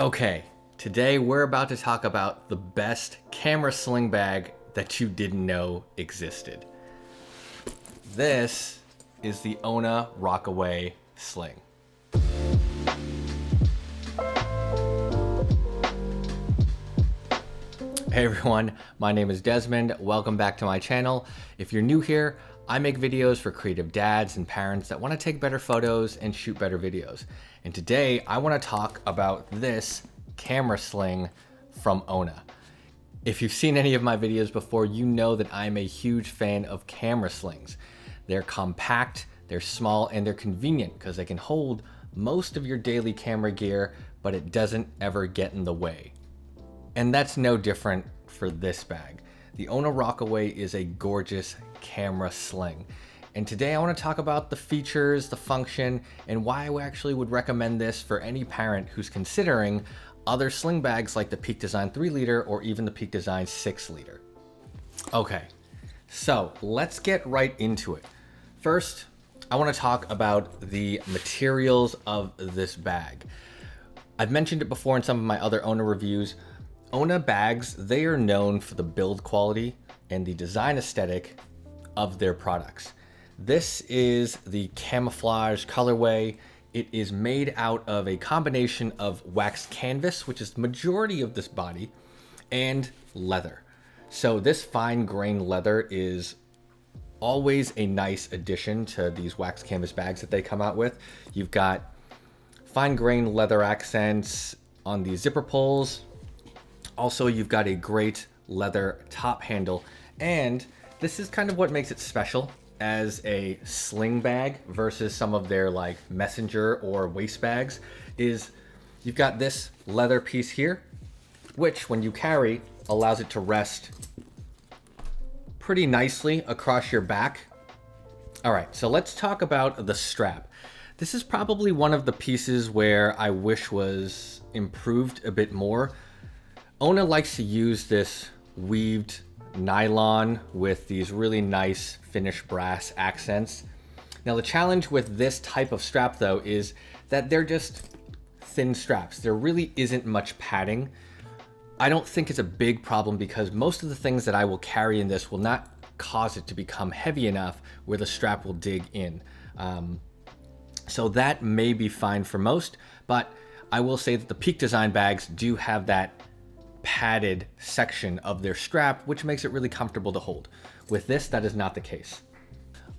Okay, today we're about to talk about the best camera sling bag that you didn't know existed. This is the Ona Rockaway Sling. Hey everyone, my name is Desmond. Welcome back to my channel. If you're new here, I make videos for creative dads and parents that want to take better photos and shoot better videos. And today I want to talk about this camera sling from Ona. If you've seen any of my videos before, you know that I'm a huge fan of camera slings. They're compact, they're small, and they're convenient because they can hold most of your daily camera gear, but it doesn't ever get in the way. And that's no different for this bag. The Ona Rockaway is a gorgeous camera sling. And today I want to talk about the features, the function, and why I actually would recommend this for any parent who's considering other sling bags like the Peak Design 3 liter or even the Peak Design 6 liter. Okay, so let's get right into it. First, I want to talk about the materials of this bag. I've mentioned it before in some of my other Ona reviews. Ona bags, they are known for the build quality and the design aesthetic of their products. This is the camouflage colorway. It is made out of a combination of waxed canvas, which is the majority of this body, and leather. So this fine grain leather is always a nice addition to these waxed canvas bags that they come out with. You've got fine grain leather accents on the zipper pulls. Also, you've got a great leather top handle, and this is kind of what makes it special as a sling bag versus some of their like messenger or waist bags is you've got this leather piece here, which when you carry allows it to rest pretty nicely across your back. All right, so let's talk about the strap. This is probably one of the pieces where I wish was improved a bit more. Ona likes to use this weaved nylon with these really nice finished brass accents. Now the challenge with this type of strap though is that they're just thin straps. There really isn't much padding. I don't think it's a big problem because most of the things that I will carry in this will not cause it to become heavy enough where the strap will dig in. So that may be fine for most, but I will say that the Peak Design bags do have that padded section of their strap, which makes it really comfortable to hold. With this, that is not the case.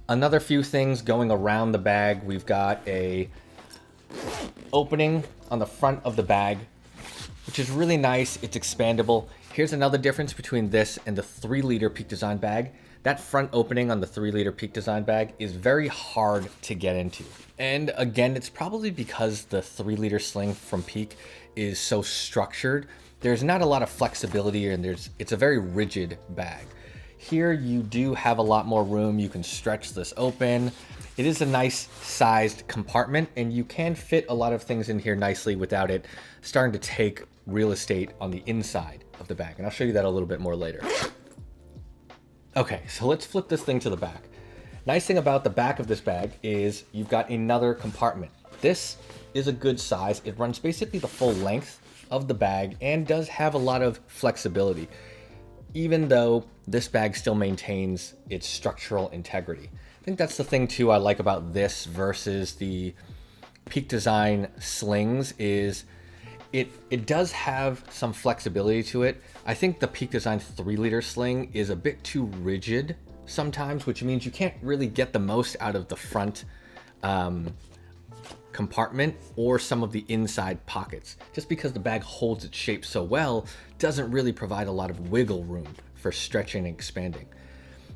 Another few things going around the bag, we've got a opening on the front of the bag, which is really nice. It's expandable. Here's another difference between this and the 3 liter Peak Design bag. That front opening on the 3 liter Peak Design bag is very hard to get into. And again, it's probably because the 3 liter sling from Peak is so structured. There's not a lot of flexibility and it's a very rigid bag. Here you do have a lot more room. You can stretch this open. It is a nice sized compartment and you can fit a lot of things in here nicely without it starting to take real estate on the inside of the bag. And I'll show you that a little bit more later. Okay, so let's flip this thing to the back. Nice thing about the back of this bag is you've got another compartment. This is a good size. It runs basically the full length of the bag and does have a lot of flexibility, even though this bag still maintains its structural integrity. I think that's the thing too I like about this versus the Peak Design slings is it does have some flexibility to it. I think the Peak Design 3 liter sling is a bit too rigid sometimes, which means you can't really get the most out of the front compartment or some of the inside pockets. Just because the bag holds its shape so well doesn't really provide a lot of wiggle room for stretching and expanding.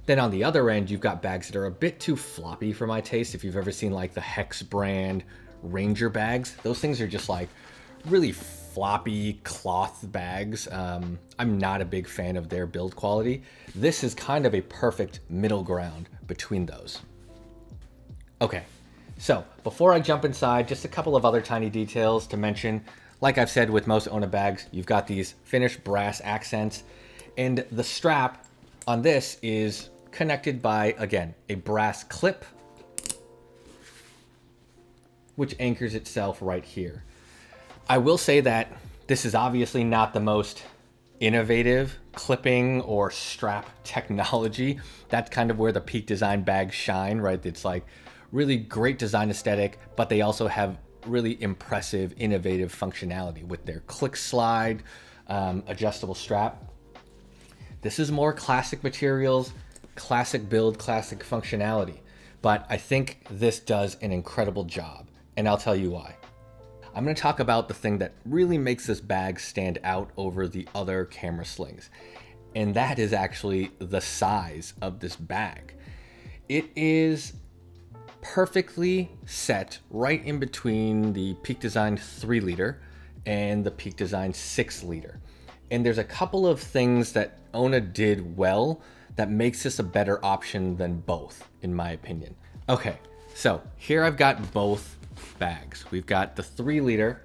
Then on the other end, you've got bags that are a bit too floppy for my taste. If you've ever seen like the Hex brand Ranger bags, those things are just like really floppy cloth bags. I'm not a big fan of their build quality. This is kind of a perfect middle ground between those. Okay. So before I jump inside, just a couple of other tiny details to mention. Like I've said with most Ona bags, you've got these finished brass accents and the strap on this is connected by, again, a brass clip, which anchors itself right here. I will say that This is obviously not the most innovative clipping or strap technology. That's kind of where the Peak Design bags shine, right? It's like really great design aesthetic, but they also have really impressive, innovative functionality with their click slide, adjustable strap. This is more classic materials, classic build, classic functionality, but I think this does an incredible job, and I'll tell you why. I'm going to talk about the thing that really makes this bag stand out over the other camera slings, and that is actually the size of this bag. It is perfectly set right in between the Peak Design 3 liter and the Peak Design 6 liter. And there's a couple of things that Ona did well that makes this a better option than both, in my opinion. Okay, so here I've got both bags. We've got the 3 liter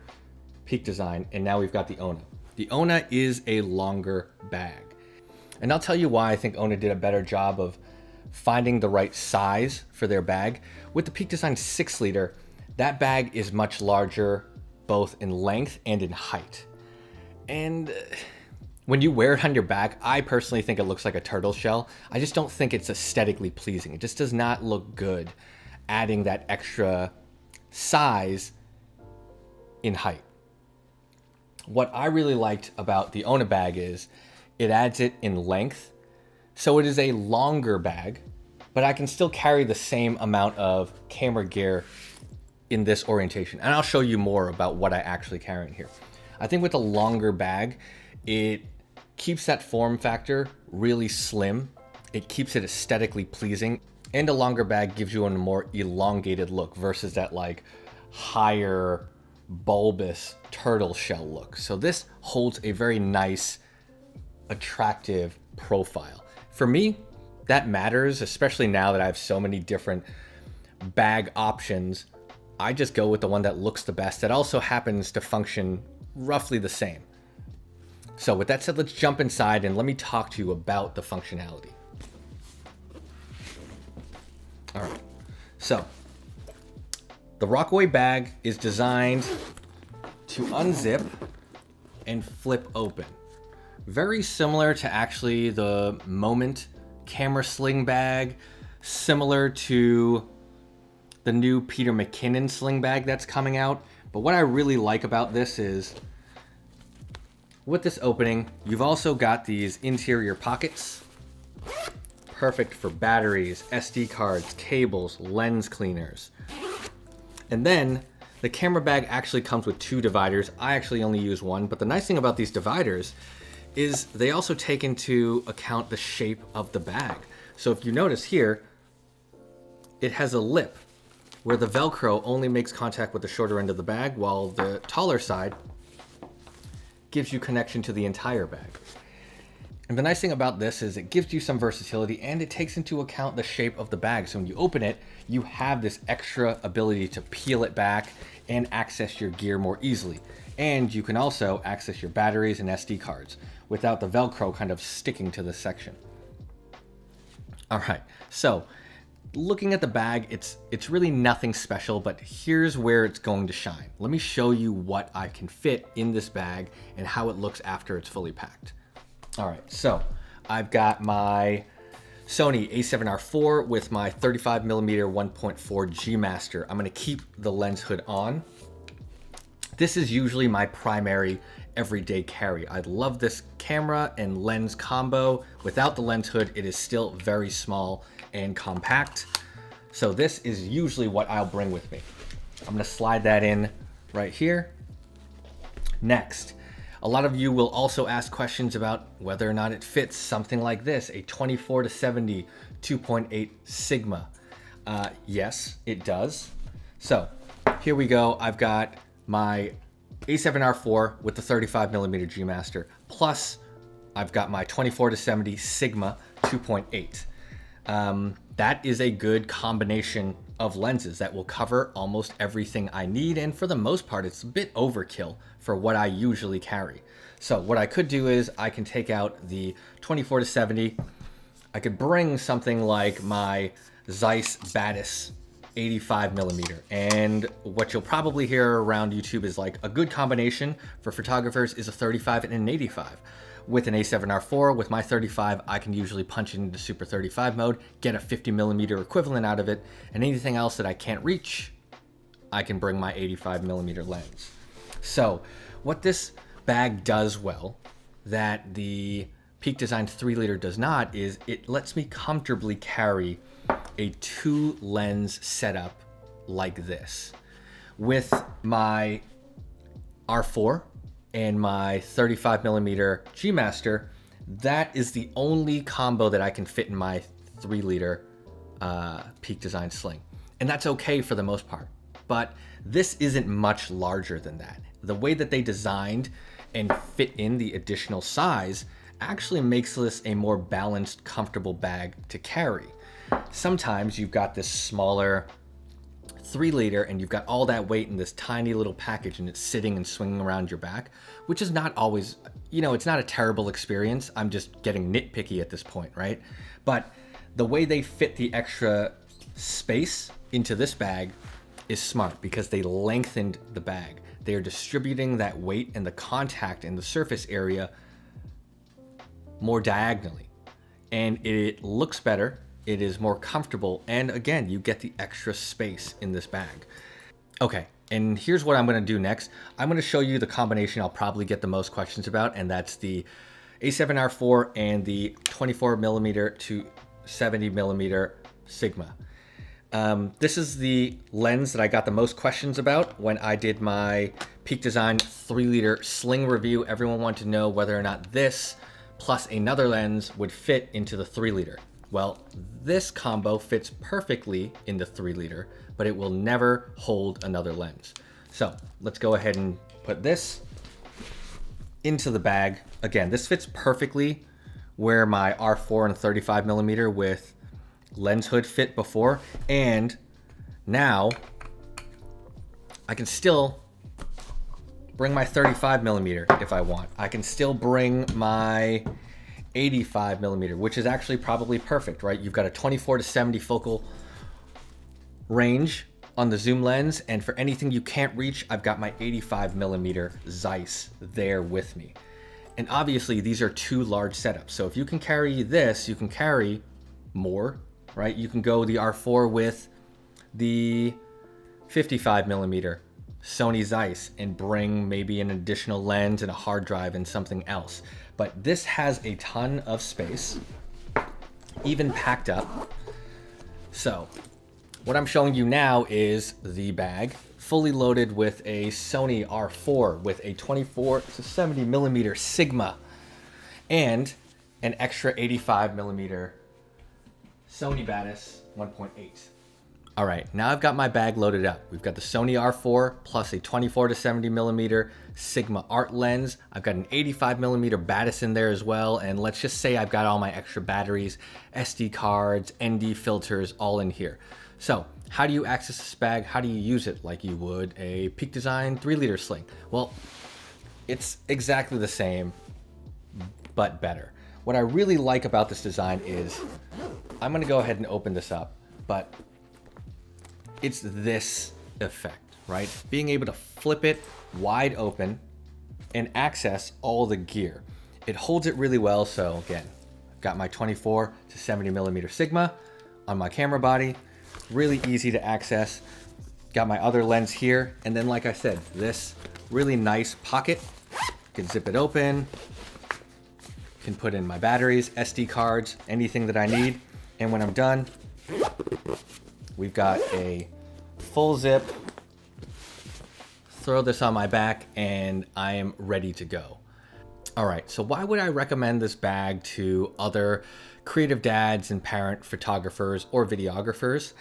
Peak Design, and now we've got the Ona. The Ona is a longer bag. And I'll tell you why I think Ona did a better job of finding the right size for their bag. With the Peak Design 6 liter, that bag is much larger, both in length and in height. And when you wear it on your back, I personally think it looks like a turtle shell. I just don't think it's aesthetically pleasing. It just does not look good adding that extra size in height. What I really liked about the Ona bag is it adds it in length. So it is a longer bag, but I can still carry the same amount of camera gear in this orientation. And I'll show you more about what I actually carry in here. I think with a longer bag, it keeps that form factor really slim. It keeps it aesthetically pleasing. And a longer bag gives you a more elongated look versus that like higher bulbous turtle shell look. So this holds a very nice, attractive profile. For me, that matters, especially now that I have so many different bag options. I just go with the one that looks the best, that also happens to function roughly the same. So with that said, let's jump inside and let me talk to you about the functionality. All right, so the Rockaway bag is designed to unzip and flip open. Very similar to actually the Moment camera sling bag, similar to the new Peter McKinnon sling bag that's coming out. But what I really like about this is with this opening, you've also got these interior pockets, perfect for batteries, SD cards, cables, lens cleaners. And then the camera bag actually comes with 2 dividers. I actually only use 1, but the nice thing about these dividers is they also take into account the shape of the bag. So if you notice here, it has a lip where the Velcro only makes contact with the shorter end of the bag, while the taller side gives you connection to the entire bag. And the nice thing about this is it gives you some versatility and it takes into account the shape of the bag. So when you open it, you have this extra ability to peel it back and access your gear more easily. And you can also access your batteries and SD cards without the Velcro kind of sticking to this section. All right, so looking at the bag, it's really nothing special, but here's where it's going to shine. Let me show you what I can fit in this bag and how it looks after it's fully packed. All right, so I've got my Sony A7R IV with my 35mm 1.4 G Master. I'm gonna keep the lens hood on. This is usually my primary everyday carry. I love this camera and lens combo. Without the lens hood, it is still very small and compact. So this is usually what I'll bring with me. I'm gonna slide that in right here. Next, a lot of you will also ask questions about whether or not it fits something like this, a 24-70 2.8 Sigma. Yes, it does. So here we go. I've got my A7R IV with the 35mm G Master, plus I've got my 24-70 Sigma 2.8. That is a good combination of lenses that will cover almost everything I need, and for the most part, it's a bit overkill for what I usually carry. So what I could do is I can take out the 24-70. I could bring something like my Zeiss Batis 85 millimeter. And what you'll probably hear around YouTube is like a good combination for photographers is a 35 and an 85. With an A7R IV, with my 35, I can usually punch it into Super 35 mode, get a 50 millimeter equivalent out of it, and anything else that I can't reach, I can bring my 85 millimeter lens. So what this bag does well that the Peak Design 3-liter does not is it lets me comfortably carry a 2 lens setup like this. With my R4 and my 35 millimeter G Master, that is the only combo that I can fit in my 3-liter Peak Design Sling. And that's okay for the most part. But this isn't much larger than that. The way that they designed and fit in the additional size actually makes this a more balanced, comfortable bag to carry. Sometimes you've got this smaller 3-liter and you've got all that weight in this tiny little package and it's sitting and swinging around your back, which is not always, you know, it's not a terrible experience. I'm just getting nitpicky at this point, right? But the way they fit the extra space into this bag is smart because they lengthened the bag. They are distributing that weight and the contact in the surface area more diagonally. And it looks better. It is more comfortable, and again, you get the extra space in this bag. Okay, and here's what I'm gonna do next. I'm gonna show you the combination I'll probably get the most questions about, and that's the A7R IV and the 24 millimeter to 70 millimeter Sigma. This is the lens that I got the most questions about when I did my Peak Design 3-liter Sling review. Everyone wanted to know whether or not this plus another lens would fit into the 3-liter. Well, this combo fits perfectly in the 3-liter, but it will never hold another lens. So let's go ahead and put this into the bag. Again, this fits perfectly where my R4 and 35 millimeter with lens hood fit before. And now I can still bring my 35 millimeter if I want. I can still bring my 85 millimeter, which is actually probably perfect, right? You've got a 24 to 70 focal range on the zoom lens, and for anything you can't reach, I've got my 85 millimeter Zeiss there with me. And obviously these are 2 large setups. So if you can carry this, you can carry more, right? You can go the R4 with the 55 millimeter Sony Zeiss and bring maybe an additional lens and a hard drive and something else. But this has a ton of space, even packed up. So what I'm showing you now is the bag fully loaded with a Sony R4 with a 24 to 70 millimeter Sigma and an extra 85 millimeter Sony Batis 1.8. All right, now I've got my bag loaded up. We've got the Sony R4 plus a 24 to 70 millimeter Sigma art lens. I've got an 85 millimeter Batis in there as well. And let's just say I've got all my extra batteries, SD cards, ND filters all in here. So how do you access this bag? How do you use it like you would a Peak Design 3-liter Sling? Well, it's exactly the same, but better. What I really like about this design is, I'm gonna go ahead and open this up, but it's this effect, right? Being able to flip it wide open and access all the gear. It holds it really well. So again, I've got my 24 to 70 millimeter Sigma on my camera body, really easy to access. Got my other lens here. And then, like I said, this really nice pocket, can zip it open, can put in my batteries, SD cards, anything that I need. And when I'm done, we've got a full zip, throw this on my back, and I am ready to go. All right, so why would I recommend this bag to other creative dads and parent photographers or videographers?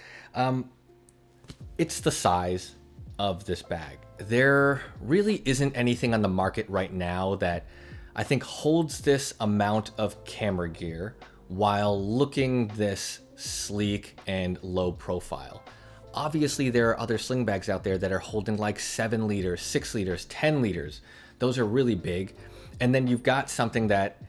It's the size of this bag. There really isn't anything on the market right now that I think holds this amount of camera gear while looking this sleek and low profile. Obviously, there are other sling bags out there that are holding like 7 liters, 6 liters, 10 liters. Those are really big. And then you've got something that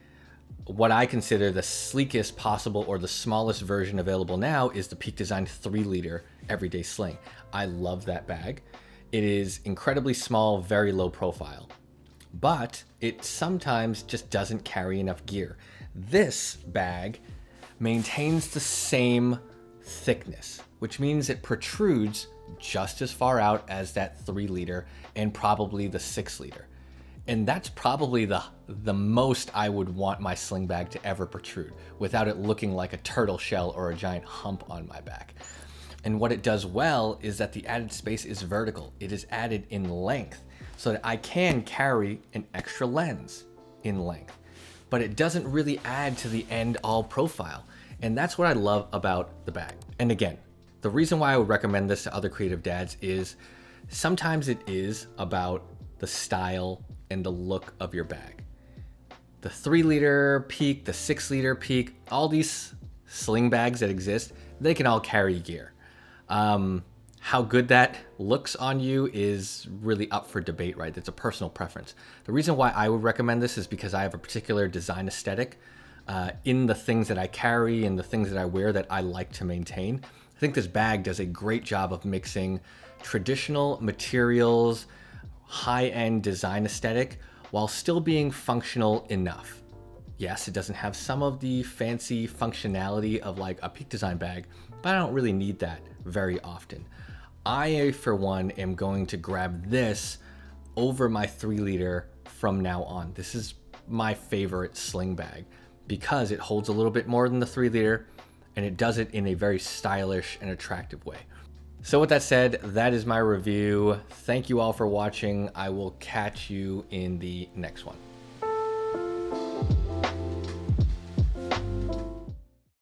what I consider the sleekest possible or the smallest version available now is the Peak Design 3-liter Everyday Sling. I love that bag. It is incredibly small, very low profile, but it sometimes just doesn't carry enough gear. This bag maintains the same thickness, which means it protrudes just as far out as that 3-liter and probably the 6-liter. And that's probably the most I would want my sling bag to ever protrude without it looking like a turtle shell or a giant hump on my back. And what it does well is that the added space is vertical. It is added in length so that I can carry an extra lens in length, but it doesn't really add to the end all profile. And that's what I love about the bag. And again, the reason why I would recommend this to other creative dads is sometimes it is about the style and the look of your bag. The 3-liter Peak, the 6-liter Peak, all these sling bags that exist, they can all carry gear. How good that looks on you is really up for debate, right? It's a personal preference. The reason why I would recommend this is because I have a particular design aesthetic in the things that I carry and the things that I wear that I like to maintain. I think this bag does a great job of mixing traditional materials, high-end design aesthetic, while still being functional enough. Yes, it doesn't have some of the fancy functionality of like a Peak Design bag, but I don't really need that very often. I, for one, am going to grab this over my 3-liter from now on. This is my favorite sling bag because it holds a little bit more than the 3-liter and it does it in a very stylish and attractive way. So with that said, that is my review. Thank you all for watching. I will catch you in the next one.